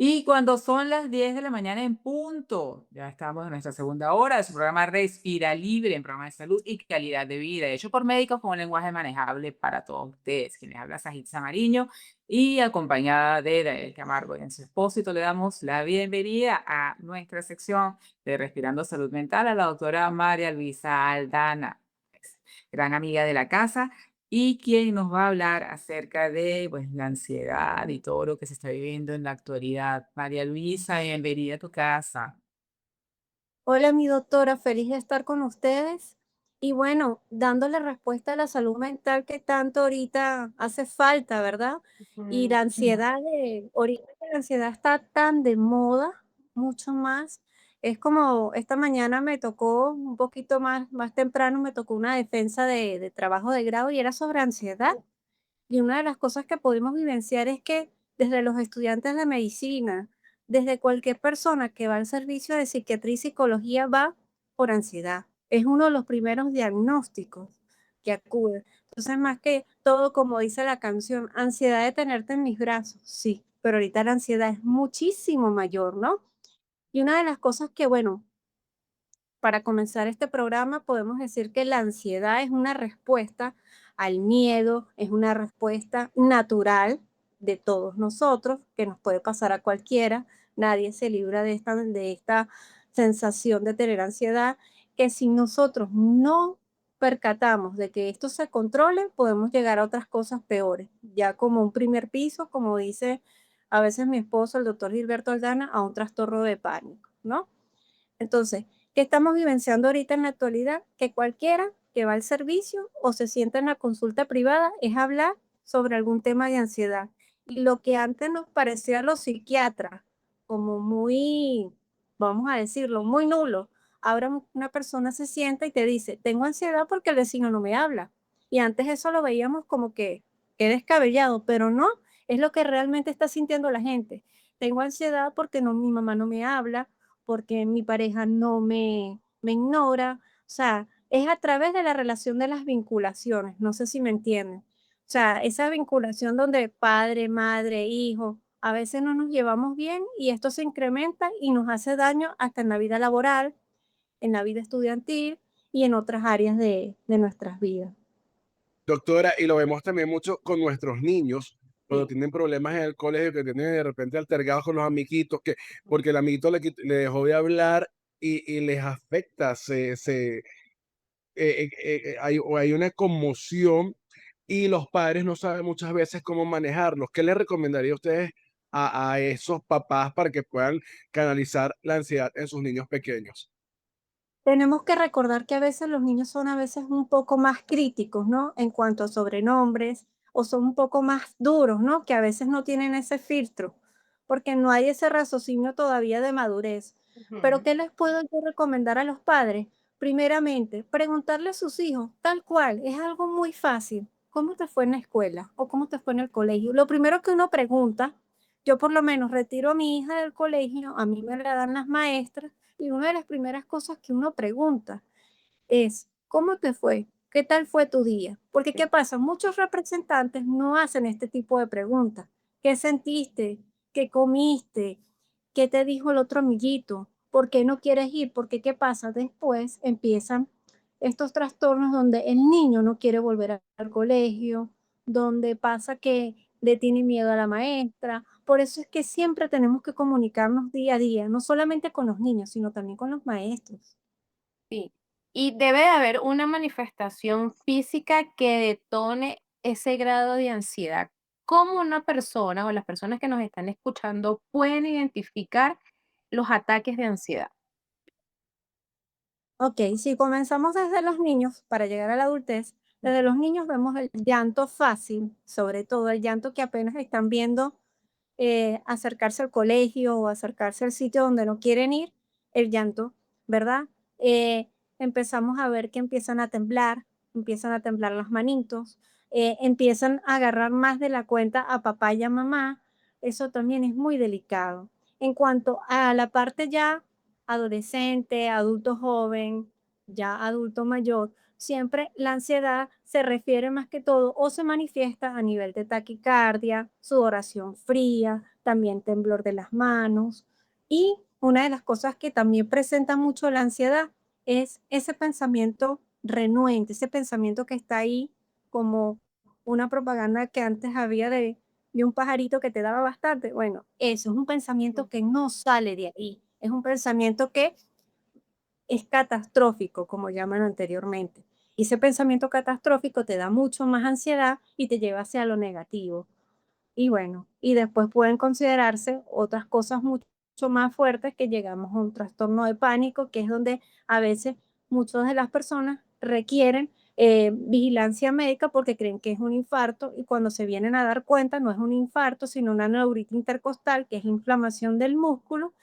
Y cuando son las 10 de la mañana en punto, ya estamos en nuestra segunda hora de su programa Respira Libre, en programa de salud y calidad de vida, hecho por médicos con un lenguaje manejable para todos ustedes. Quienes habla Sajid Samariño y acompañada de Daniel Camargo. Y en su expósito le damos la bienvenida a nuestra sección de Respirando Salud Mental a la doctora María Luisa Aldana, gran amiga de la casa y quien nos va a hablar acerca de pues, la ansiedad y todo lo que se está viviendo en la actualidad. María Luisa, bienvenida a tu casa. Hola, mi doctora, feliz de estar con ustedes. Y bueno, dándole respuesta a la salud mental que tanto ahorita hace falta, ¿verdad? Y la Ujú. ansiedad ahorita que la ansiedad está tan de moda, mucho más. Es como esta mañana me tocó un poquito más temprano, me tocó una defensa de trabajo de grado y era sobre ansiedad. Y una de las cosas que podemos vivenciar es que desde los estudiantes de medicina, desde cualquier persona que va al servicio de psiquiatría y psicología va por ansiedad. Es uno de los primeros diagnósticos que acude. Entonces, más que todo, como dice la canción, ansiedad de tenerte en mis brazos, sí, pero ahorita la ansiedad es muchísimo mayor, ¿no? Y una de las cosas que, bueno, para comenzar este programa, podemos decir que la ansiedad es una respuesta al miedo, es una respuesta natural de todos nosotros, que nos puede pasar a cualquiera. Nadie se libra de esta sensación de tener ansiedad, que si nosotros no percatamos de que esto se controle, podemos llegar a otras cosas peores, ya como un primer piso, como dice a veces mi esposo, el doctor Gilberto Aldana, a un trastorno de pánico, ¿no? Entonces, ¿qué estamos vivenciando ahorita en la actualidad? Que cualquiera que va al servicio o se sienta en la consulta privada es hablar sobre algún tema de ansiedad. Y lo que antes nos parecía a los psiquiatras como muy, vamos a decirlo, muy nulo, ahora una persona se sienta y te dice, tengo ansiedad porque el vecino no me habla. Y antes eso lo veíamos como que descabellado, pero no, es lo que realmente está sintiendo la gente. Tengo ansiedad porque no, mi mamá no me habla, porque mi pareja no me ignora. O sea, es a través de la relación de las vinculaciones, no sé si me entienden. O sea, esa vinculación donde padre, madre, hijo, a veces no nos llevamos bien y esto se incrementa y nos hace daño hasta en la vida laboral, en la vida estudiantil y en otras áreas de nuestras vidas. Doctora, y lo vemos también mucho con nuestros niños, cuando Sí. tienen problemas en el colegio, que tienen de repente altercados con los amiguitos, que porque el amiguito le dejó de hablar y les afecta, hay una conmoción y los padres no saben muchas veces cómo manejarlos. ¿Qué le recomendaría a ustedes a esos papás para que puedan canalizar la ansiedad en sus niños pequeños? Tenemos que recordar que a veces los niños son a veces un poco más críticos, ¿no? En cuanto a sobrenombres, o son un poco más duros, ¿no? Que a veces no tienen ese filtro, porque no hay ese raciocinio todavía de madurez. Pero Ujú. ¿qué les puedo yo recomendar a los padres? Primeramente, preguntarle a sus hijos, tal cual, es algo muy fácil. ¿Cómo te fue en la escuela? ¿O cómo te fue en el colegio? Lo primero que uno pregunta, yo por lo menos retiro a mi hija del colegio, a mí me la dan las maestras, y una de las primeras cosas que uno pregunta es, ¿cómo te fue? ¿Qué tal fue tu día? Porque, ¿qué pasa? Muchos representantes no hacen este tipo de preguntas. ¿Qué sentiste? ¿Qué comiste? ¿Qué te dijo el otro amiguito? ¿Por qué no quieres ir? Porque, ¿qué pasa? Después empiezan estos trastornos donde el niño no quiere volver al colegio, donde pasa que le tiene miedo a la maestra. Por eso es que siempre tenemos que comunicarnos día a día, no solamente con los niños, sino también con los maestros. Sí, y debe de haber una manifestación física que detone ese grado de ansiedad. ¿Cómo una persona o las personas que nos están escuchando pueden identificar los ataques de ansiedad? Ok, si comenzamos desde los niños para llegar a la adultez, desde los niños vemos el llanto fácil, sobre todo el llanto que apenas están viendo acercarse al colegio o acercarse al sitio donde no quieren ir, el llanto, ¿verdad? Eh, Empezamos a ver que empiezan a temblar las manitos, empiezan a agarrar más de la cuenta a papá y a mamá. Eso también es muy delicado. En cuanto a la parte ya adolescente, adulto joven, ya adulto mayor, siempre la ansiedad se refiere más que todo o se manifiesta a nivel de taquicardia, sudoración fría, también temblor de las manos. Y una de las cosas que también presenta mucho la ansiedad es ese pensamiento renuente, ese pensamiento que está ahí como una propaganda que antes había de un pajarito que te daba bastante. Bueno, eso es un pensamiento que no sale de ahí. Es un pensamiento que es catastrófico, como llaman anteriormente. Y ese pensamiento catastrófico te da mucho más ansiedad y te lleva hacia lo negativo. Y bueno, y después pueden considerarse otras cosas mucho más fuertes que llegamos a un trastorno de pánico, que es donde a veces muchas de las personas requieren vigilancia médica porque creen que es un infarto y cuando se vienen a dar cuenta no es un infarto, sino una neuritis intercostal, que es inflamación del músculo,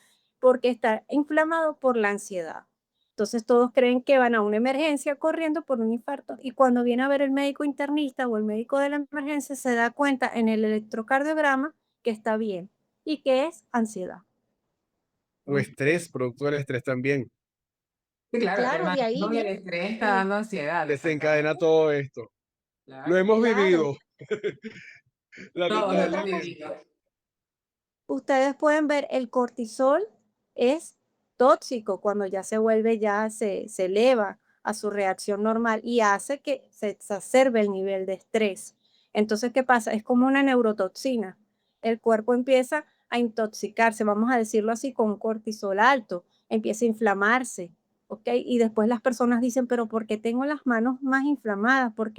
porque está inflamado por la ansiedad. Entonces todos creen que van a una emergencia corriendo por un infarto y cuando viene a ver el médico internista o el médico de la emergencia se da cuenta en el electrocardiograma que está bien y que es ansiedad. O estrés, producto del estrés también. Sí, claro, el Claro, de ahí manejo del viene. estrés está Y dando ansiedad, Desencadena exactamente. todo esto. Lo Claro. hemos claro. vivido, Todo lo hemos lamentablemente. vivido. Ustedes pueden ver el cortisol es tóxico cuando ya se vuelve, ya se eleva a su reacción normal y hace que se exacerbe el nivel de estrés. Entonces, ¿qué pasa? Es como una neurotoxina. El cuerpo empieza a intoxicarse, vamos a decirlo así, con cortisol alto, empieza a inflamarse, ¿ok? Y después las personas dicen, pero ¿por qué tengo las manos más inflamadas? ¿Por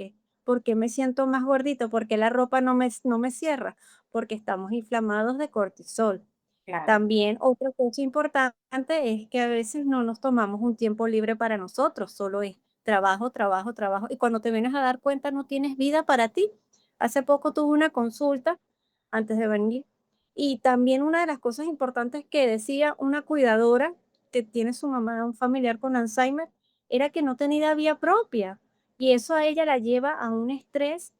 qué me siento más gordito? ¿Por qué la ropa no me cierra? Porque estamos inflamados de cortisol. Claro. También otra cosa importante es que a veces no nos tomamos un tiempo libre para nosotros, solo es trabajo, trabajo, trabajo. Y cuando te vienes a dar cuenta no tienes vida para ti. Hace poco tuve una consulta antes de venir y también una de las cosas importantes que decía una cuidadora que tiene su mamá, un familiar con Alzheimer, era que no tenía vida propia. Y eso a ella la lleva a un estrés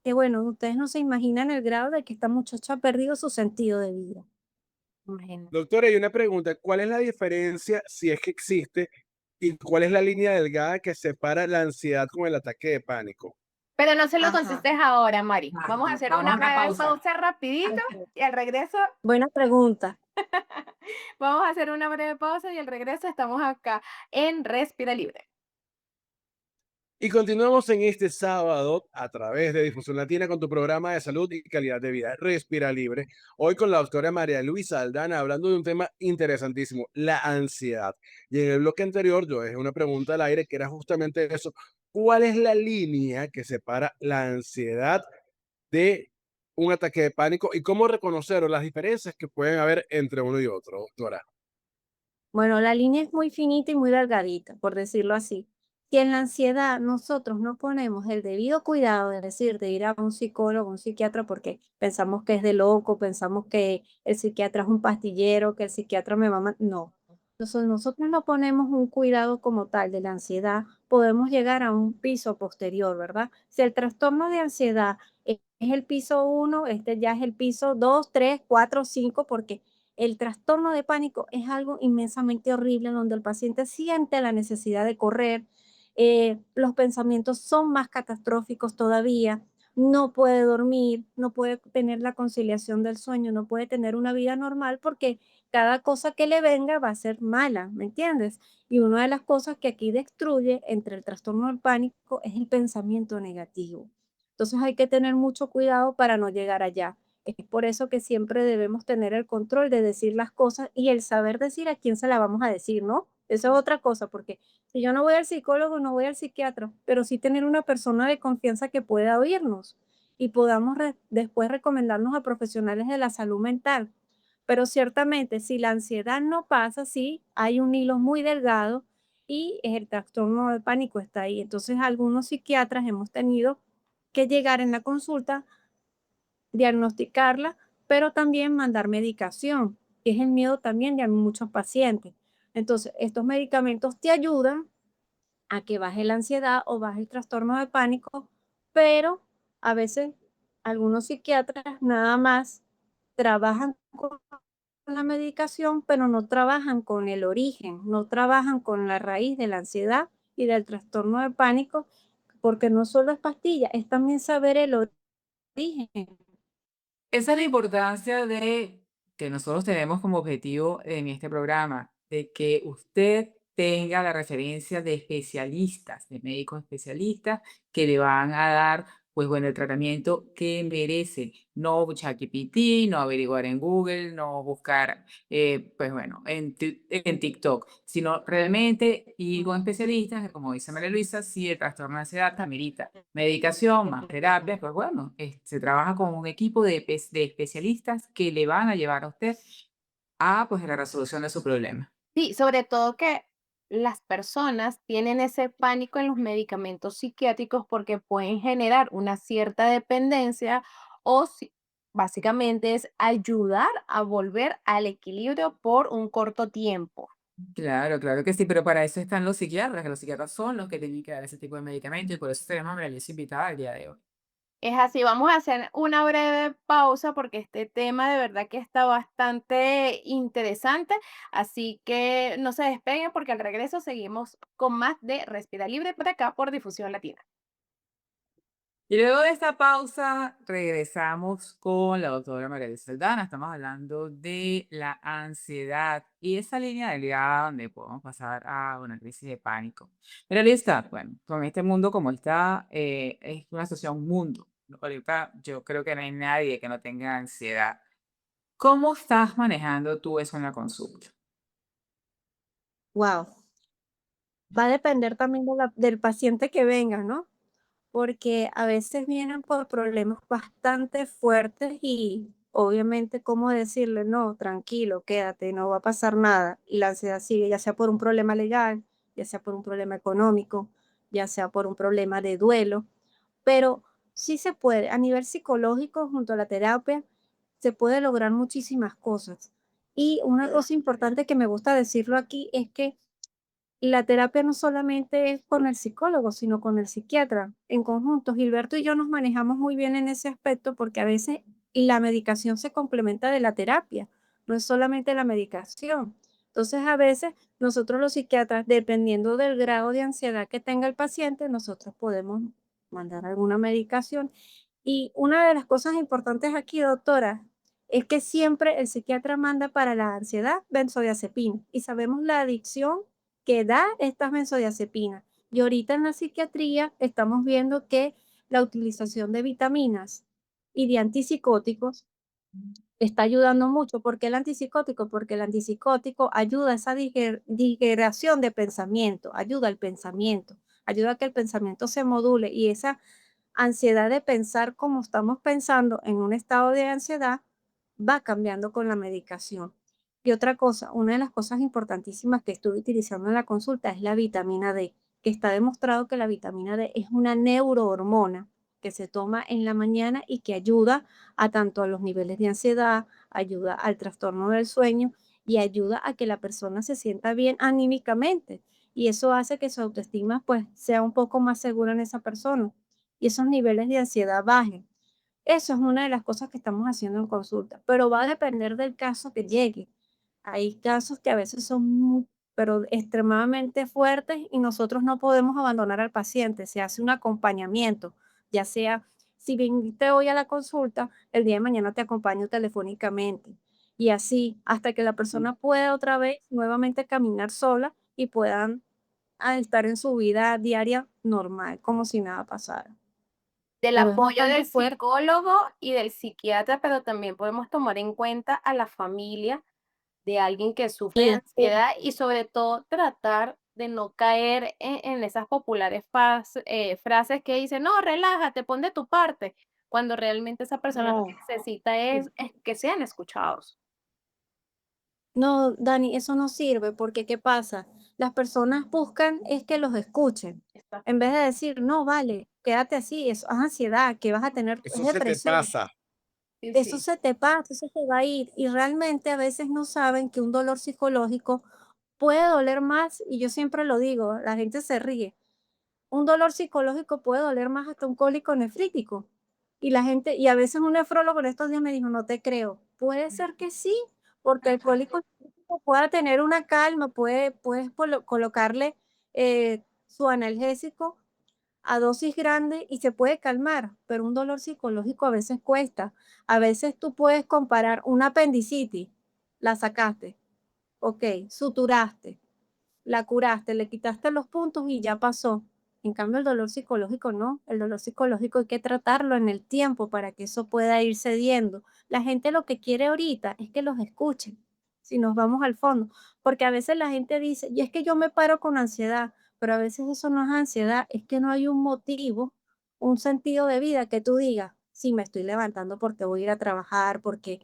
que bueno, ustedes no se imaginan el grado de que esta muchacha ha perdido su sentido de vida. Imagínate. Doctora, hay una pregunta. ¿Cuál es la diferencia, si es que existe, y cuál es la línea delgada que separa la ansiedad con el ataque de pánico? Pero no se lo Ajá, contestes ahora, Mari. Vamos a ajá. hacer Vamos una a una breve pausa. pausa rapidito Ok. y al regreso Buena pregunta. vamos a hacer una breve pausa y al regreso estamos acá en Respira Libre. Y continuamos en este sábado a través de Difusión Latina con tu programa de salud y calidad de vida, Respira Libre. Hoy con la doctora María Luisa Aldana hablando de un tema interesantísimo, la ansiedad. Y en el bloque anterior yo dejé una pregunta al aire que era justamente eso. ¿Cuál es la línea que separa la ansiedad de un ataque de pánico y cómo reconocer las diferencias que pueden haber entre uno y otro, doctora? Bueno, la línea es muy finita y muy delgadita, por decirlo así. Si en la ansiedad nosotros no ponemos el debido cuidado, es decir, de ir a un psicólogo, un psiquiatra, porque pensamos que es de loco, pensamos que el psiquiatra es un pastillero, que el psiquiatra me va a... No. Entonces, nosotros no ponemos un cuidado como tal de la ansiedad, podemos llegar a un piso posterior, ¿verdad? Si el trastorno de ansiedad es el piso uno, este ya es el piso 2, 3, 4, 5, porque el trastorno de pánico es algo inmensamente horrible donde el paciente siente la necesidad de correr, los pensamientos son más catastróficos todavía, no puede dormir, no puede tener la conciliación del sueño, no puede tener una vida normal porque cada cosa que le venga va a ser mala, ¿me entiendes? Y una de las cosas que aquí destruye entre el trastorno del pánico es el pensamiento negativo. Entonces hay que tener mucho cuidado para no llegar allá. Es por eso que siempre debemos tener el control de decir las cosas y el saber decir a quién se la vamos a decir, ¿no? Eso es otra cosa, porque si yo no voy al psicólogo, no voy al psiquiatra, pero sí tener una persona de confianza que pueda oírnos y podamos después recomendarnos a profesionales de la salud mental. Pero ciertamente, si la ansiedad no pasa, sí, hay un hilo muy delgado y el trastorno de pánico está ahí. Entonces, algunos psiquiatras hemos tenido que llegar en la consulta diagnosticarla, pero también mandar medicación, que es el miedo también de muchos pacientes. Entonces, estos medicamentos te ayudan a que baje la ansiedad o baje el trastorno de pánico, pero a veces algunos psiquiatras nada más trabajan con la medicación, pero no trabajan con el origen, no trabajan con la raíz de la ansiedad y del trastorno de pánico, porque no solo es pastilla, es también saber el origen Esa es la importancia de que nosotros tenemos como objetivo en este programa, de que usted tenga la referencia de especialistas, de médicos especialistas que le van a dar, pues bueno, el tratamiento que merece. No ChatGPT, no averiguar en Google, no buscar, pues bueno, en TikTok, sino realmente ir con especialistas, que como dice María Luisa, si el trastorno de ansiedad amerita medicación, más terapia, pues bueno, se trabaja con un equipo de especialistas que le van a llevar a usted a pues la resolución de su problema. Sí, sobre todo que las personas tienen ese pánico en los medicamentos psiquiátricos porque pueden generar una cierta dependencia o básicamente es ayudar a volver al equilibrio por un corto tiempo. Claro, claro que sí, pero para eso están los psiquiatras, que los psiquiatras son los que tienen que dar ese tipo de medicamentos y por eso tenemos a María Luisa invitada el día de hoy. Es así, vamos a hacer una breve pausa porque este tema de verdad que está bastante interesante, así que no se despeguen porque al regreso seguimos con más de Respira Libre por acá por Difusión Latina. Y luego de esta pausa, regresamos con la doctora María Luisa Saldana. Estamos hablando de la ansiedad y esa línea delgada donde podemos pasar a una crisis de pánico. María Luisa, bueno, con este mundo como está, es una situación un mundo. Ahorita yo creo que no hay nadie que no tenga ansiedad. ¿Cómo estás manejando tú eso en la consulta? Wow. Va a depender también del paciente que venga, ¿no? Porque a veces vienen por problemas bastante fuertes y obviamente, ¿cómo decirle? No, tranquilo, quédate, no va a pasar nada. Y la ansiedad sigue, ya sea por un problema legal, ya sea por un problema económico, ya sea por un problema de duelo, pero sí se puede, a nivel psicológico, junto a la terapia, se puede lograr muchísimas cosas. Y una cosa importante que me gusta decirlo aquí es que la terapia no solamente es con el psicólogo, sino con el psiquiatra en conjunto. Gilberto y yo nos manejamos muy bien en ese aspecto porque a veces la medicación se complementa de la terapia, no es solamente la medicación. Entonces, a veces nosotros los psiquiatras, dependiendo del grado de ansiedad que tenga el paciente, nosotros podemos mandar alguna medicación. Y una de las cosas importantes aquí, doctora, es que siempre el psiquiatra manda para la ansiedad benzodiazepina y sabemos la adicción que da estas benzodiazepinas. Y ahorita en la psiquiatría estamos viendo que la utilización de vitaminas y de antipsicóticos está ayudando mucho. ¿Por qué el antipsicótico? Porque el antipsicótico ayuda a esa digeración de pensamiento, ayuda al pensamiento, ayuda a que el pensamiento se module y esa ansiedad de pensar como estamos pensando en un estado de ansiedad va cambiando con la medicación. Y otra cosa, una de las cosas importantísimas que estuve utilizando en la consulta es la vitamina D, que está demostrado que la vitamina D es una neurohormona que se toma en la mañana y que ayuda a tanto a los niveles de ansiedad, ayuda al trastorno del sueño y ayuda a que la persona se sienta bien anímicamente. Y eso hace que su autoestima pues sea un poco más segura en esa persona y esos niveles de ansiedad bajen. Eso es una de las cosas que estamos haciendo en consulta, pero va a depender del caso que llegue. Hay casos que a veces son pero extremadamente fuertes y nosotros no podemos abandonar al paciente. Se hace un acompañamiento, ya sea si viniste hoy a la consulta, el día de mañana te acompaño telefónicamente. Y así hasta que la persona pueda otra vez nuevamente caminar sola y puedan estar en su vida diaria normal, como si nada pasara. Del Pero es apoyo bastante del fuerte. psicólogo y del psiquiatra, pero también podemos tomar en cuenta a la familia de alguien que sufre de ansiedad y sobre todo tratar de no caer en esas populares frases que dicen, no, relájate, pon de tu parte, cuando realmente esa persona lo No. que necesita es que sean escuchados. No, Dani, eso no sirve porque ¿qué pasa? Las personas buscan es que los escuchen, Exacto. en vez de decir, no, vale, quédate así, eso es ansiedad, que vas a tener, es Eso se te depresión, pasa. Sí, eso sí. se te pasa, eso se va a ir. Y realmente a veces no saben que un dolor psicológico puede doler más, y yo siempre lo digo, la gente se ríe, un dolor psicológico puede doler más hasta un cólico nefrítico. Y la gente, y a veces un nefrólogo en estos días me dijo, no te creo. Puede ser que sí, porque el cólico nefrítico pueda tener una calma, puedes colocarle su analgésico a dosis grande y se puede calmar, pero un dolor psicológico a veces cuesta. A veces tú puedes comparar una apendicitis, la sacaste, ok, suturaste, la curaste, le quitaste los puntos y ya pasó. En cambio, el dolor psicológico no. El dolor psicológico hay que tratarlo en el tiempo para que eso pueda ir cediendo. La gente lo que quiere ahorita es que los escuchen, si nos vamos al fondo, porque a veces la gente dice, y es que yo me paro con ansiedad, pero a veces eso no es ansiedad, es que no hay un motivo, un sentido de vida que tú digas, sí, me estoy levantando porque voy a ir a trabajar, porque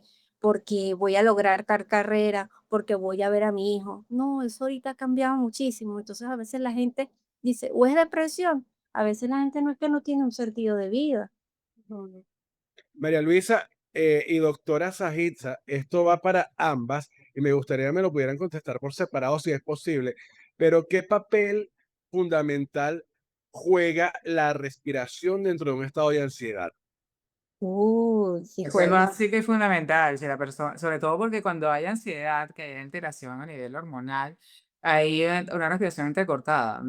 voy a lograr tal carrera, porque voy a ver a mi hijo. No, eso ahorita ha cambiado muchísimo. Entonces a veces la gente dice, o es depresión, a veces la gente no es que no tiene un sentido de vida. No, no. María Luisa y doctora Sajitza, esto va para ambas y me gustaría que me lo pudieran contestar por separado si es posible, pero ¿qué papel fundamental juega la respiración dentro de un estado de ansiedad? Eso es Híjole. básico y fundamental, si la persona, sobre todo porque cuando hay ansiedad, que hay alteración a nivel hormonal, hay una respiración entrecortada,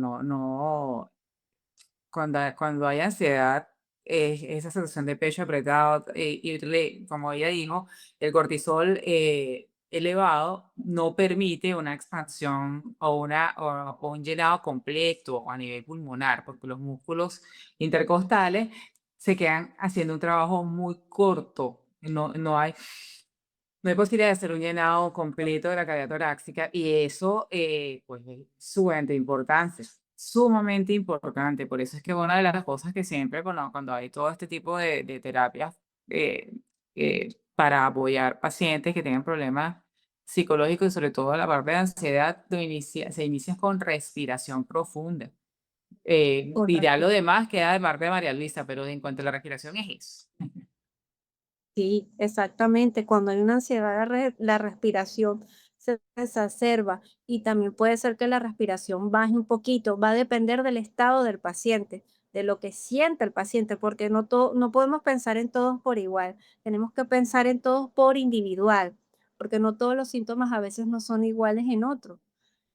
cuando hay ansiedad, esa sensación de pecho apretado, como ella dijo, el cortisol elevado no permite una expansión o un llenado completo a nivel pulmonar, porque los músculos intercostales se quedan haciendo un trabajo muy corto. No hay posibilidad de hacer un llenado completo de la cavidad torácica y eso, pues, es sumamente importante. Por eso es que una de las cosas que siempre cuando hay todo este tipo de terapias para apoyar pacientes que tienen problemas psicológicos y sobre todo la parte de ansiedad, se inicia con respiración profunda. Y ya Correcto. lo demás queda de parte de María Luisa, pero en cuanto a la respiración es eso. Sí, exactamente. Cuando hay una ansiedad, la respiración se exacerba y también puede ser que la respiración baje un poquito. Va a depender del estado del paciente, de lo que siente el paciente, porque no podemos pensar en todos por igual. Tenemos que pensar en todos por individual, porque no todos los síntomas a veces no son iguales en otros.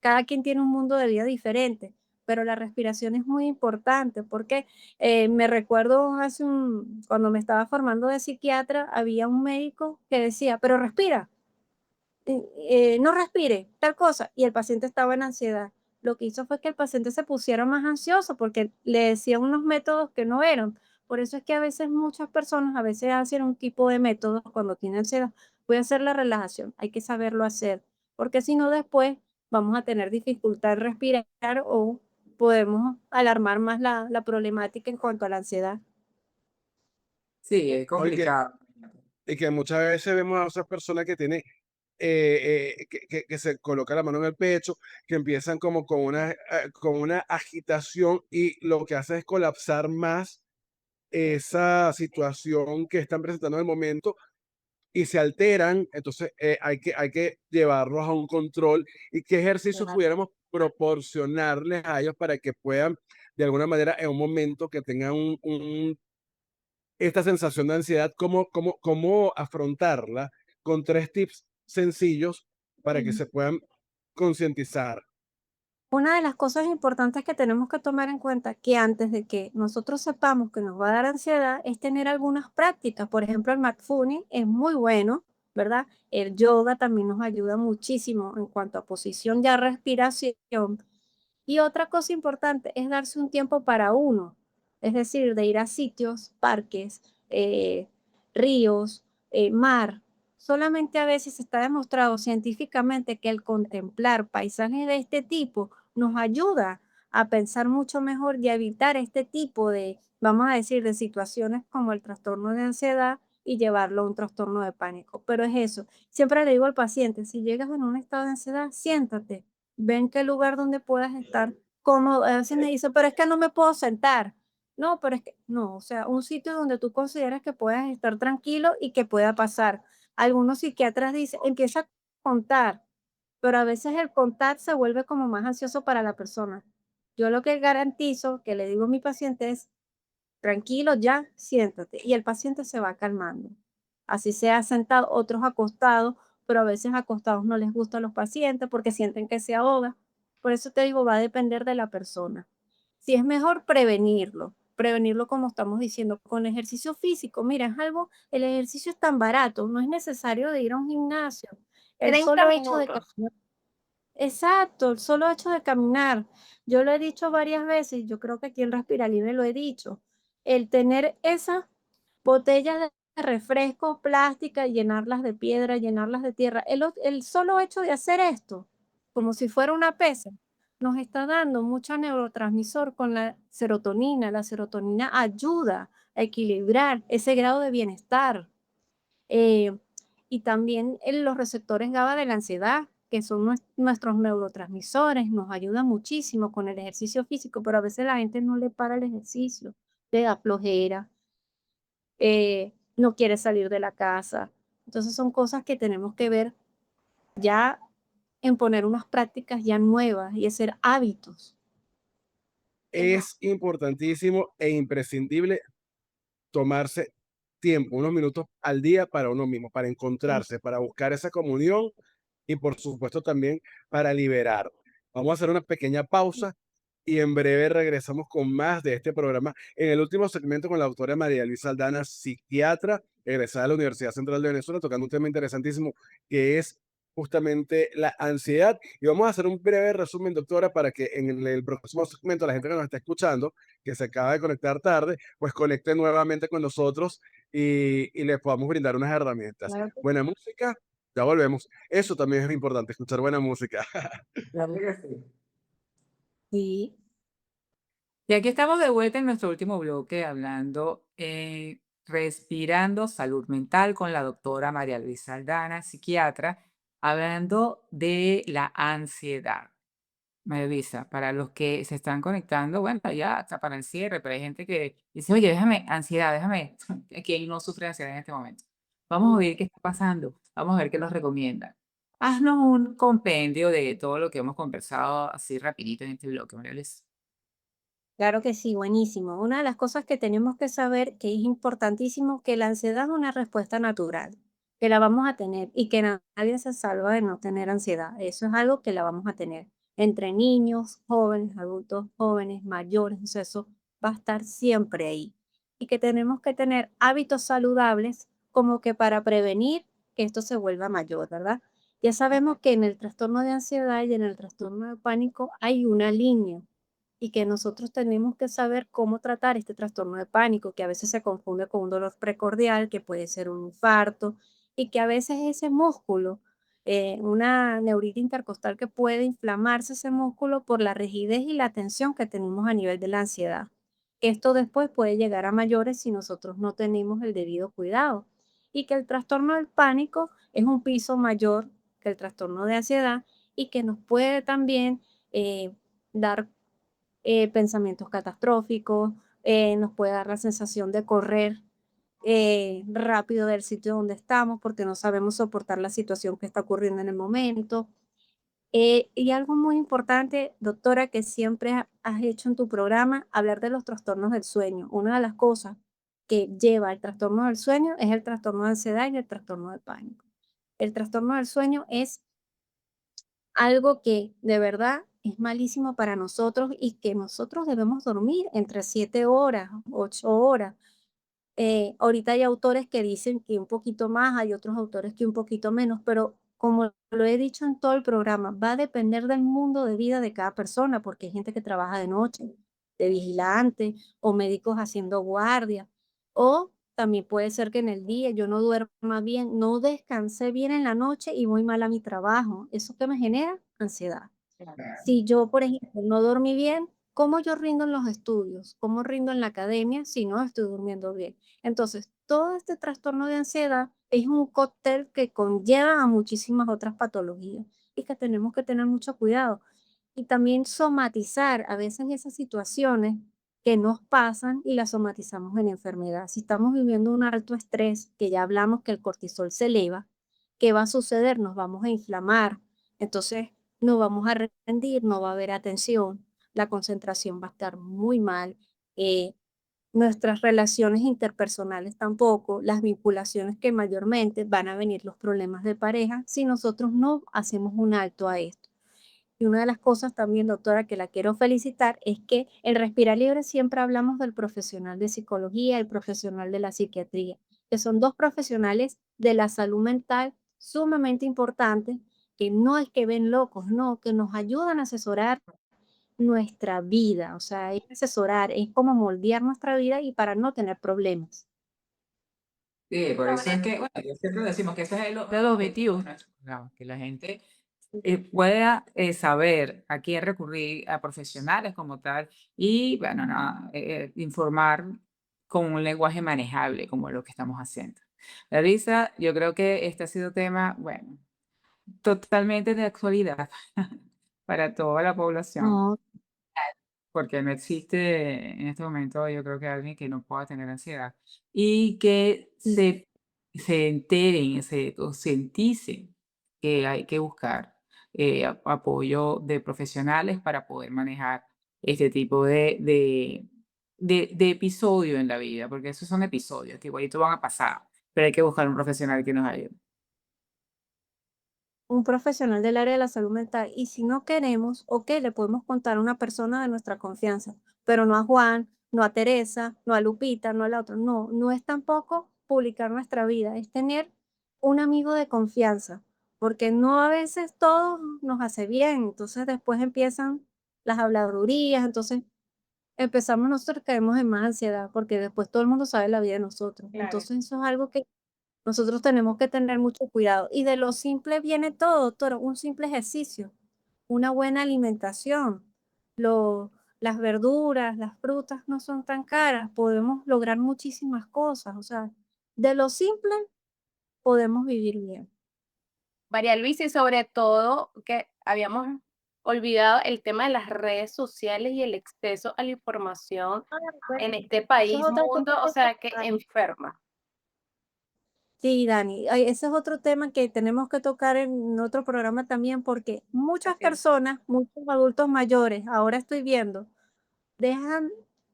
Cada quien tiene un mundo de vida diferente, pero la respiración es muy importante porque me recuerdo cuando me estaba formando de psiquiatra, había un médico que decía, pero respira, no respire, tal cosa, y el paciente estaba en ansiedad. Lo que hizo fue que el paciente se pusiera más ansioso porque le decían unos métodos que no eran. Por eso es que a veces muchas personas, a veces hacen un tipo de métodos cuando tienen ansiedad. Voy a hacer la relajación, hay que saberlo hacer, porque si no después vamos a tener dificultad en respirar o podemos alarmar más la problemática en cuanto a la ansiedad. Sí, es Oye, complicado. y que muchas veces vemos a esas personas que tienen, que se coloca la mano en el pecho, que empiezan como con una agitación y lo que hace es colapsar más esa situación que están presentando en el momento y se alteran, entonces hay que llevarlos a un control y qué ejercicios Claro. pudiéramos proporcionarles a ellos para que puedan, de alguna manera, en un momento que tengan esta sensación de ansiedad, cómo afrontarla con 3 tips sencillos para que se puedan concientizar. Una de las cosas importantes que tenemos que tomar en cuenta que antes de que nosotros sepamos que nos va a dar ansiedad es tener algunas prácticas. Por ejemplo, el mindfulness es muy bueno, ¿verdad? El yoga también nos ayuda muchísimo en cuanto a posición y a respiración. Y otra cosa importante es darse un tiempo para uno, es decir, de ir a sitios, parques, ríos, mar. Solamente a veces está demostrado científicamente que el contemplar paisajes de este tipo nos ayuda a pensar mucho mejor y a evitar este tipo de, vamos a decir, de situaciones como el trastorno de ansiedad y llevarlo a un trastorno de pánico. Pero es eso, siempre le digo al paciente, si llegas en un estado de ansiedad, siéntate, ven qué lugar donde puedas estar cómodo. A veces me dice, pero es que no me puedo sentar. No, pero es que, no, o sea, un sitio donde tú consideras que puedas estar tranquilo y que pueda pasar. Algunos psiquiatras dicen, empieza a contar, pero a veces el contar se vuelve como más ansioso para la persona. Yo lo que garantizo, que le digo a mi paciente es, tranquilo, ya, siéntate. Y el paciente se va calmando. Así sea sentado, otros acostados, pero a veces acostados no les gusta a los pacientes porque sienten que se ahoga. Por eso te digo, va a depender de la persona. si es mejor prevenirlo como estamos diciendo, con ejercicio físico. Mira, es algo, el ejercicio es tan barato, no es necesario de ir a un gimnasio. El 30 solo hecho de minutos. caminar, exacto, el solo hecho de caminar. Yo lo he dicho varias veces, yo creo que aquí en Respira Libre lo he dicho, el tener esas botellas de refresco plásticas, llenarlas de piedra, llenarlas de tierra. El solo hecho de hacer esto, como si fuera una pesa, nos está dando mucho neurotransmisor con la serotonina. La serotonina ayuda a equilibrar ese grado de bienestar. Eh, y también en los receptores GABA de la ansiedad, que son nuestros neurotransmisores, nos ayudan muchísimo con el ejercicio físico, pero a veces la gente no le para el ejercicio, le da flojera, no quiere salir de la casa. Entonces son cosas que tenemos que ver ya en poner unas prácticas ya nuevas y hacer hábitos. Es importantísimo e imprescindible tomarse tiempo, unos minutos al día para uno mismo, para Sí, encontrarse, para buscar esa comunión y por supuesto también para liberar. Vamos a hacer una pequeña pausa y en breve regresamos con más de este programa en el último segmento con la doctora María Luisa Aldana, psiquiatra, egresada de la Universidad Central de Venezuela, tocando un tema interesantísimo que es justamente la ansiedad. Y vamos a hacer un breve resumen, doctora, para que en el próximo segmento la gente que nos está escuchando, que se acaba de conectar tarde, pues conecte nuevamente con nosotros y les podamos brindar unas herramientas. claro que Buena música, ya volvemos. Eso también es importante, escuchar buena música. Claro que sí. sí. Y aquí estamos de vuelta en nuestro último bloque hablando, respirando salud mental con la doctora María Luisa Aldana, psiquiatra, hablando de la ansiedad. María Luisa, para los que se están conectando, bueno, ya está para el cierre, pero hay gente que dice, oye, déjame, ansiedad, déjame, ¿quién no sufre de ansiedad en este momento? Vamos a ver qué está pasando, vamos a ver qué nos recomienda. Haznos un compendio de todo lo que hemos conversado así rapidito en este bloque, María Luisa. Claro que sí, buenísimo. Una de las cosas que tenemos que saber, que es importantísimo, que la ansiedad es una respuesta natural, que la vamos a tener y que nadie se salva de no tener ansiedad. Eso es algo que la vamos a tener entre niños, jóvenes, adultos, jóvenes, mayores, o sea, eso va a estar siempre ahí. Y que tenemos que tener hábitos saludables como que para prevenir que esto se vuelva mayor, ¿verdad? Ya sabemos que en el trastorno de ansiedad y en el trastorno de pánico hay una línea y que nosotros tenemos que saber cómo tratar este trastorno de pánico, que a veces se confunde con un dolor precordial, que puede ser un infarto, y que a veces ese músculo, una neuritis intercostal que puede inflamarse ese músculo por la rigidez y la tensión que tenemos a nivel de la ansiedad. Esto después puede llegar a mayores si nosotros no tenemos el debido cuidado. Y que el trastorno del pánico es un piso mayor que el trastorno de ansiedad y que nos puede también dar pensamientos catastróficos, nos puede dar la sensación de correr rápido del sitio donde estamos porque no sabemos soportar la situación que está ocurriendo en el momento. Y algo muy importante, doctora, que siempre has hecho en tu programa, hablar de los trastornos del sueño. Una de las cosas que lleva al trastorno del sueño es el trastorno de ansiedad y el trastorno de pánico. El trastorno del sueño es algo que de verdad es malísimo para nosotros y que nosotros debemos dormir entre 7 horas, 8 horas. Ahorita hay autores que dicen que un poquito más, hay otros autores que un poquito menos, pero como lo he dicho en todo el programa, va a depender del mundo de vida de cada persona, porque hay gente que trabaja de noche, de vigilante, o médicos haciendo guardia, o también puede ser que en el día yo no duerma bien, no descansé bien en la noche y voy mal a mi trabajo. ¿Eso qué me genera? Ansiedad. Si yo, por ejemplo, no dormí bien, ¿cómo yo rindo en los estudios? ¿Cómo rindo en la academia si no estoy durmiendo bien? Entonces, todo este trastorno de ansiedad es un cóctel que conlleva a muchísimas otras patologías y que tenemos que tener mucho cuidado. Y también somatizar a veces esas situaciones que nos pasan y las somatizamos en enfermedad. Si estamos viviendo un alto estrés, que ya hablamos que el cortisol se eleva, ¿qué va a suceder? Nos vamos a inflamar. Entonces, no vamos a rendir, no va a haber atención, la concentración va a estar muy mal, eh, nuestras relaciones interpersonales tampoco, las vinculaciones que mayormente van a venir los problemas de pareja si nosotros no hacemos un alto a esto. Y una de las cosas también, doctora, que la quiero felicitar, es que en Respira Libre siempre hablamos del profesional de psicología, el profesional de la psiquiatría, que son dos profesionales de la salud mental sumamente importantes, que no es que ven locos, no, que nos ayudan a asesorar nuestra vida, o sea, es asesorar, es como moldear nuestra vida y para no tener problemas. Sí, por eso es que, bueno, yo siempre decimos que ese es el objetivo de nuestro programa, que la gente pueda saber a quién recurrir, a profesionales como tal, y bueno, nada, informar con un lenguaje manejable, como lo que estamos haciendo. Larisa, yo creo que este ha sido tema, bueno, totalmente de actualidad para toda la población. No, Porque no existe en este momento, yo creo que alguien que no pueda tener ansiedad y que sí. se enteren, se concienticen que hay que buscar apoyo de profesionales para poder manejar este tipo de episodio en la vida, porque esos son episodios que igualito van a pasar, pero hay que buscar un profesional que nos ayude. Un profesional del área de la salud mental. Y si no queremos, ok, le podemos contar a una persona de nuestra confianza, pero no a Juan, no a Teresa, no a Lupita, no a la otra. No, no es tampoco publicar nuestra vida, es tener un amigo de confianza, porque no a veces todo nos hace bien, entonces después empiezan las habladurías, entonces empezamos nosotros, caemos en más ansiedad, porque después todo el mundo sabe la vida de nosotros. Claro. Entonces eso es algo que nosotros tenemos que tener mucho cuidado. Y de lo simple viene todo, doctora, un simple ejercicio, una buena alimentación. Lo, las verduras, las frutas no son tan caras, podemos lograr muchísimas cosas. O sea, de lo simple podemos vivir bien. María Luisa, y sobre todo que habíamos olvidado el tema de las redes sociales y el acceso a la información Ah, bueno, en este eso es país, otra cosa mundo, o que sea, que tocar. enferma. Sí, Dani, ay, ese es otro tema que tenemos que tocar en otro programa también, porque muchas Así es. personas, muchos adultos mayores, ahora estoy viendo, dejan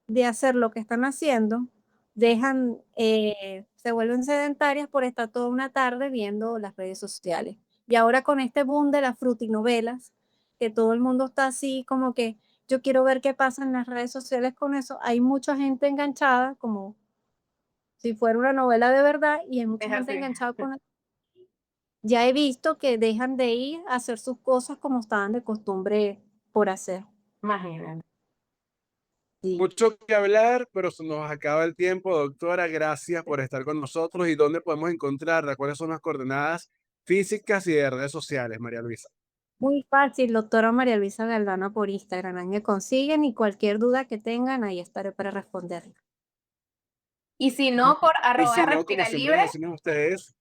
de hacer lo que están haciendo, se vuelven sedentarias por estar toda una tarde viendo las redes sociales. Y ahora con este boom de las frutinovelas, que todo el mundo está así como que yo quiero ver qué pasa en las redes sociales con eso, hay mucha gente enganchada, como si fuera una novela de verdad, y hay mucha Es gente así. enganchada con eso. Ya he visto que dejan de ir a hacer sus cosas como estaban de costumbre por hacer. Imagínate. Sí. Mucho que hablar, pero se nos acaba el tiempo, doctora. Gracias por estar con nosotros. ¿Y dónde podemos encontrarla? ¿Cuáles son las coordenadas físicas y de redes sociales, María Luisa? Muy fácil, doctora María Luisa Galdana por Instagram. Ahí me consiguen y cualquier duda que tengan, ahí estaré para responder. Y si no, por Y arroba si no, como respira siempre libre, nos decimos ustedes,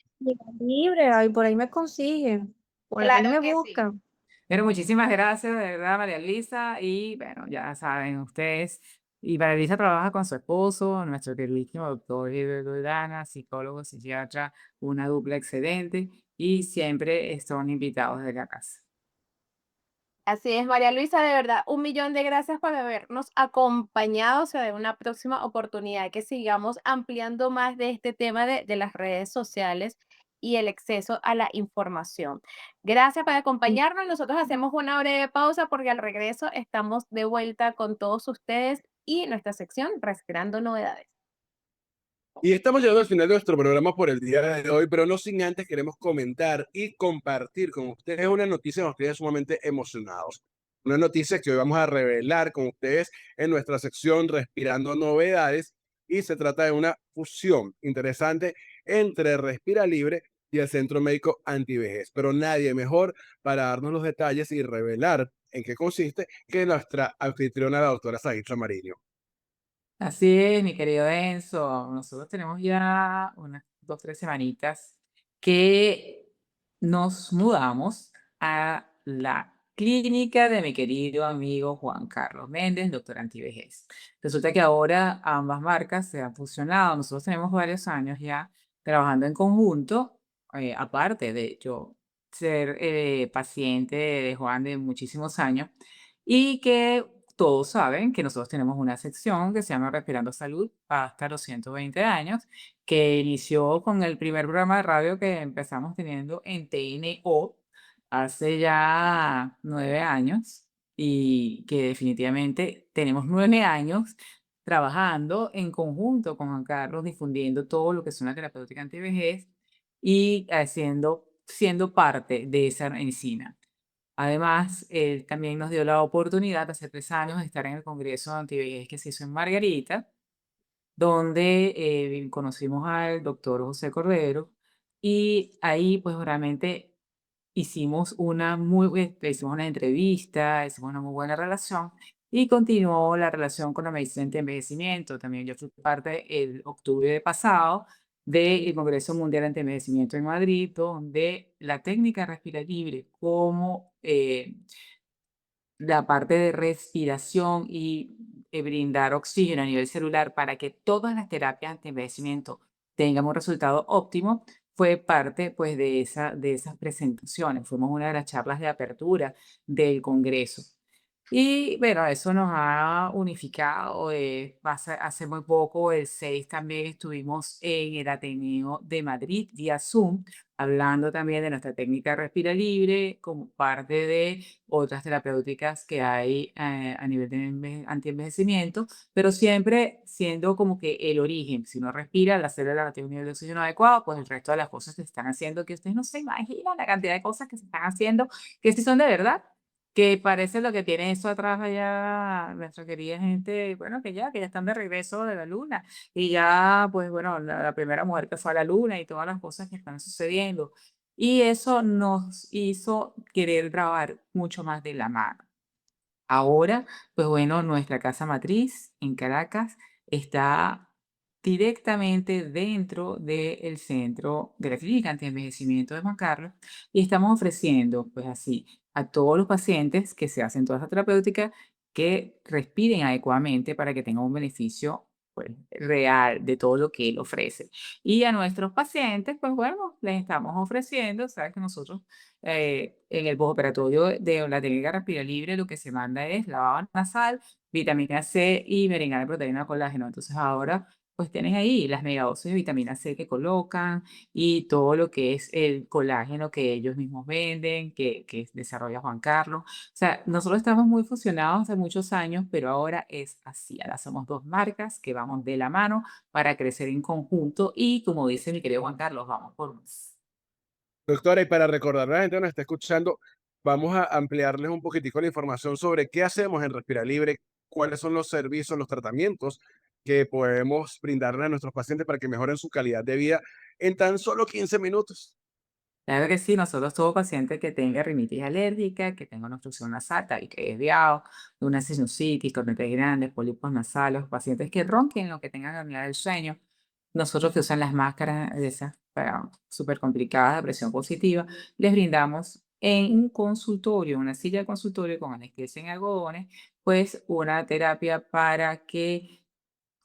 Libre, ahí por ahí me consiguen, por ahí claro me que sí. buscan. Pero muchísimas gracias, de verdad, María Elisa. Y bueno, ya saben ustedes. Y María Elisa trabaja con su esposo, nuestro queridísimo doctor Gilberto Dana, psicólogo, psiquiatra, una dupla excelente. Y siempre son invitados desde la casa. Así es, María Luisa, de verdad, 1.000.000 de gracias por habernos acompañado. O sea, de una próxima oportunidad que sigamos ampliando más de este tema de las redes sociales y el acceso a la información. Gracias por acompañarnos. Nosotros hacemos una breve pausa porque al regreso estamos de vuelta con todos ustedes y nuestra sección Respirando Novedades. y estamos llegando al final de nuestro programa por el día de hoy, pero no sin antes queremos comentar y compartir con ustedes una noticia que nos tiene sumamente emocionados. Una noticia que hoy vamos a revelar con ustedes en nuestra sección Respirando Novedades, y se trata de una fusión interesante entre Respira Libre y el Centro Médico Antivejez. Pero nadie mejor para darnos los detalles y revelar en qué consiste que nuestra anfitriona, la doctora Saítra Mariño. Así es, mi querido Enzo. Nosotros tenemos ya unas 2, 3 semanitas que nos mudamos a la clínica de mi querido amigo Juan Carlos Méndez, doctor antivejez. Resulta que ahora ambas marcas se han fusionado. Nosotros tenemos varios años ya trabajando en conjunto, aparte de yo ser paciente de Juan de muchísimos años, y que todos saben que nosotros tenemos una sección que se llama Respirando Salud hasta los 120 años, que inició con el primer programa de radio que empezamos teniendo en TNO hace ya 9 años y que definitivamente tenemos 9 años trabajando en conjunto con Juan Carlos, difundiendo todo lo que es una terapéutica antivejez y siendo parte de esa medicina. Además, él también nos dio la oportunidad hace 3 años de estar en el Congreso de Antivejez que se hizo en Margarita, donde conocimos al doctor José Cordero y ahí pues realmente hicimos una entrevista, hicimos una muy buena relación y continuó la relación con la medicina de envejecimiento. También yo fui parte el octubre pasado del Congreso Mundial de Envejecimiento en Madrid, donde la técnica Respira Libre como la parte de respiración y brindar oxígeno a nivel celular para que todas las terapias antienvejecimiento tengan un resultado óptimo, fue parte pues de esas presentaciones. Fuimos una de las charlas de apertura del Congreso. Y bueno, eso nos ha unificado. Hace muy poco, el 6 también estuvimos en el Ateneo de Madrid vía Zoom, hablando también de nuestra técnica Respira Libre como parte de otras terapéuticas que hay a nivel de antienvejecimiento, pero siempre siendo como que el origen. Si no respira, la célula no tiene un nivel de oxígeno adecuado, pues el resto de las cosas que se están haciendo, que ustedes no se imaginan la cantidad de cosas que se están haciendo, que sí son de verdad, que parece lo que tiene eso atrás allá, nuestra querida gente, bueno, que ya están de regreso de la luna. Y ya, pues bueno, la primera mujer que fue a la luna y todas las cosas que están sucediendo. Y eso nos hizo querer trabajar mucho más de la mano. Ahora, pues bueno, nuestra casa matriz en Caracas está directamente dentro del centro de la clínica antienvejecimiento de Juan Carlos y estamos ofreciendo, pues así, a todos los pacientes que se hacen toda esta terapéutica que respiren adecuadamente para que tengan un beneficio pues, real de todo lo que él ofrece. Y a nuestros pacientes, pues bueno, les estamos ofreciendo, sabes que nosotros en el postoperatorio de la técnica Respira Libre, lo que se manda es lavado nasal, vitamina C y merengada de proteína de colágeno. Entonces ahora pues tienes ahí las megadosis de vitamina C que colocan y todo lo que es el colágeno que ellos mismos venden, que desarrolla Juan Carlos. O sea, nosotros estamos muy fusionados hace muchos años, pero ahora es así. Ahora somos dos marcas que vamos de la mano para crecer en conjunto y como dice mi querido Juan Carlos, vamos por más. Doctora, y para recordar a la gente que nos está escuchando, vamos a ampliarles un poquitico la información sobre qué hacemos en Respira Libre, cuáles son los servicios, los tratamientos que podemos brindarle a nuestros pacientes para que mejoren su calidad de vida en tan solo 15 minutos. Claro que sí, nosotros todo paciente que tenga rinitis alérgica, que tenga una obstrucción nasal, y que es desviado, una sinusitis, cornetes grandes, pólipos nasales, pacientes que ronquen o que tengan apnea del sueño, nosotros que usan las máscaras de esas súper complicadas de presión positiva, les brindamos en un consultorio, una silla de consultorio con anestesia en algodones, pues una terapia para que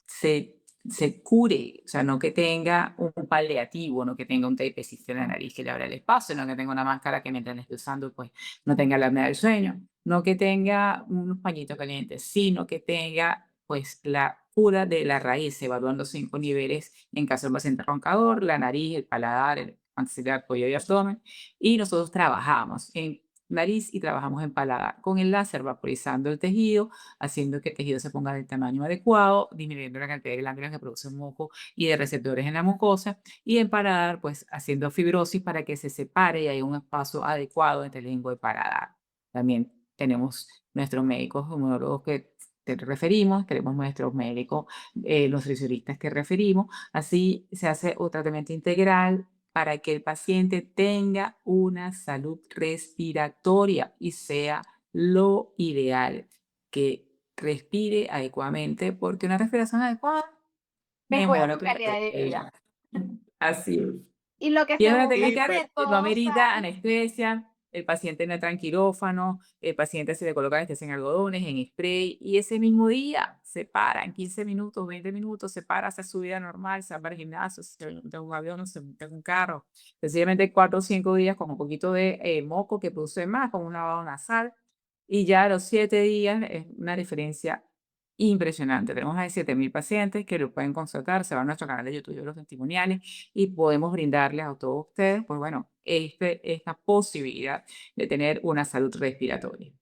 se, se cure, o sea, no que tenga un paliativo, no que tenga un tapecito en la nariz que le abra el espacio, no que tenga una máscara que mientras la esté usando, pues no tenga la apnea del sueño, no que tenga unos pañitos calientes, sino que tenga pues la cura de la raíz, evaluando 5 niveles en caso de paciente roncador, la nariz, el paladar, el maxilar, cuello y abdomen, y nosotros trabajamos en nariz y trabajamos en paladar con el láser vaporizando el tejido, haciendo que el tejido se ponga del tamaño adecuado, disminuyendo la cantidad de glándulas que producen moco y de receptores en la mucosa, y en paladar, pues haciendo fibrosis para que se separe y haya un espacio adecuado entre lengua y paladar. También tenemos nuestros médicos inmunólogos que te referimos, tenemos nuestros médicos nutricionistas que referimos, así se hace un tratamiento integral para que el paciente tenga una salud respiratoria y sea lo ideal que respire adecuadamente, porque una respiración adecuada Mejora mejora tu tu calidad calidad de de vida. vida. Así es. Y lo que Y es una seguro Y técnica pues, que que no todos amerita saben, anestesia, el paciente no entra en quirófano, el paciente se le coloca anestesia en algodones, en spray, y ese mismo día se para en 15 minutos, 20 minutos, se para, hace su vida normal, se va para el gimnasio, se monta en un avión, se monta en un carro. Sencillamente 4 o 5 días con un poquito de moco que produce más, con un lavado nasal, y ya a los 7 días es una diferencia impresionante. Tenemos más de 7.000 pacientes que lo pueden consultar, se van a nuestro canal de YouTube de los testimoniales y podemos brindarles a todos ustedes, pues bueno, esta posibilidad de tener una salud respiratoria.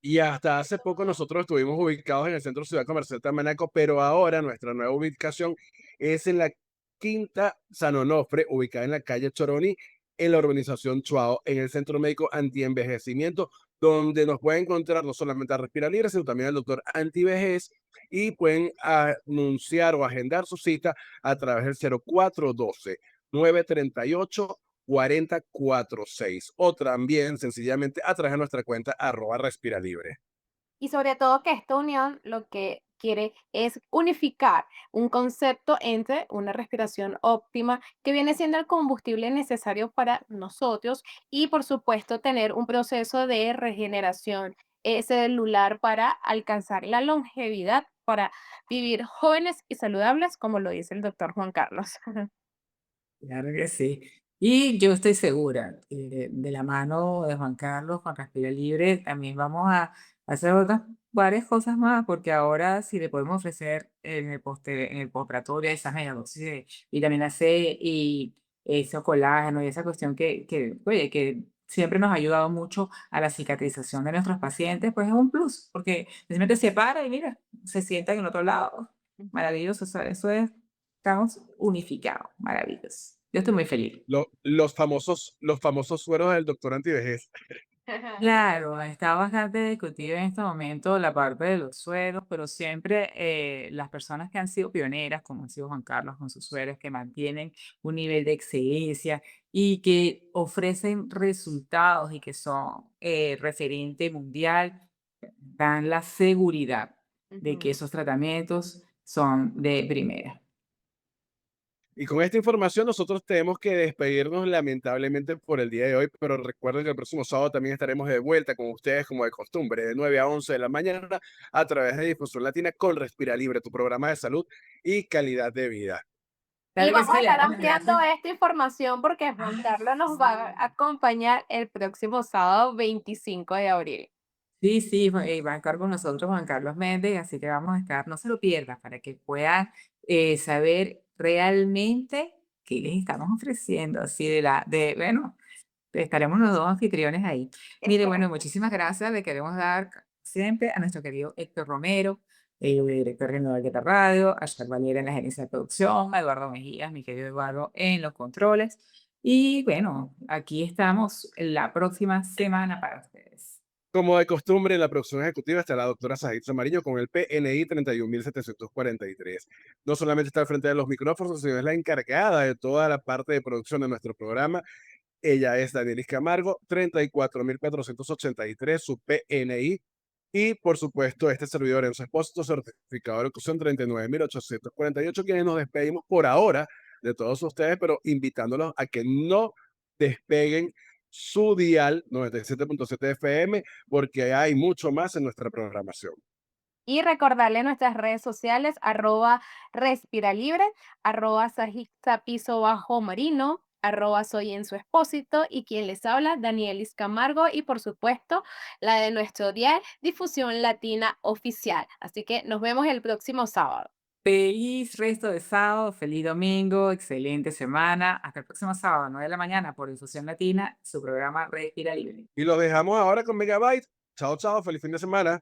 Y hasta hace poco nosotros estuvimos ubicados en el Centro Ciudad Comercial Tamanaco, pero ahora nuestra nueva ubicación es en la Quinta San Onofre, ubicada en la calle Choroni, en la urbanización Chuao, en el Centro Médico Antienvejecimiento, donde nos pueden encontrar no solamente a Respira Libre, sino también al doctor antivejez y pueden anunciar o agendar su cita a través del 0412-938-4046 o también sencillamente a través de nuestra cuenta @respiralibre. Y sobre todo que esta unión lo que quiere es unificar un concepto entre una respiración óptima, que viene siendo el combustible necesario para nosotros, y por supuesto tener un proceso de regeneración celular para alcanzar la longevidad, para vivir jóvenes y saludables, como lo dice el doctor Juan Carlos. Claro que sí. Y yo estoy segura que de la mano de Juan Carlos con Respira Libre también vamos a hacer otras varias cosas más, porque ahora si le podemos ofrecer en el postoperatorio esa media dosis de vitamina C y ese colágeno y esa cuestión oye, que siempre nos ha ayudado mucho a la cicatrización de nuestros pacientes, pues es un plus, porque simplemente se para y mira, se sienta en otro lado. Maravilloso, eso es. Estamos unificados, maravilloso. Yo estoy muy feliz. Los famosos sueros del doctor antivejez. Claro, está bastante discutido en este momento la parte de los sueros, pero siempre las personas que han sido pioneras, como ha sido Juan Carlos con sus sueros, que mantienen un nivel de excelencia y que ofrecen resultados y que son referente mundial, dan la seguridad de que Ujú. esos tratamientos son de primera. Y con esta información nosotros tenemos que despedirnos lamentablemente por el día de hoy, pero recuerden que el próximo sábado también estaremos de vuelta con ustedes como de costumbre, de 9 a 11 de la mañana a través de Difusión Latina con Respira Libre, tu programa de salud y calidad de vida. Y Claro que vamos a sí, le estar damos las ampliando gracias. esta información porque Juan Ay, Carlos nos va a sí. acompañar el próximo sábado 25 de abril. Sí, sí, va a estar con nosotros Juan Carlos Méndez, así que vamos a estar, no se lo pierdan, para que puedan saber realmente qué les estamos ofreciendo, así bueno, estaremos los dos anfitriones ahí. Mire, bueno, muchísimas gracias, le queremos dar siempre a nuestro querido Héctor Romero, el director general de la radio, a Charles Valera en la gerencia de producción, a Eduardo Mejías, mi querido Eduardo, en los controles, y bueno, aquí estamos la próxima semana para ustedes. Como de costumbre, en la producción ejecutiva está la doctora Sajid Samariño con el PNI 31743. No solamente está al frente de los micrófonos, sino es la encargada de toda la parte de producción de nuestro programa. Ella es Danielis Camargo, 34.483, su PNI. Y por supuesto, este servidor en su expósito certificado de locución 39.848, quienes nos despedimos por ahora de todos ustedes, pero invitándolos a que no despeguen su dial 97.7 FM, porque hay mucho más en nuestra programación. Y recordarle nuestras redes sociales, @respiralibre, @sapiso_marino, @soy en su expósito, y quien les habla, Danielis Camargo, y por supuesto, la de nuestro dial Difusión Latina Oficial. Así que nos vemos el próximo sábado. Feliz resto de sábado, feliz domingo, excelente semana. Hasta el próximo sábado, 9 de la mañana, por Difusión Latina, su programa Respira Libre. Y los dejamos ahora con Megabyte. Chao, chao, feliz fin de semana.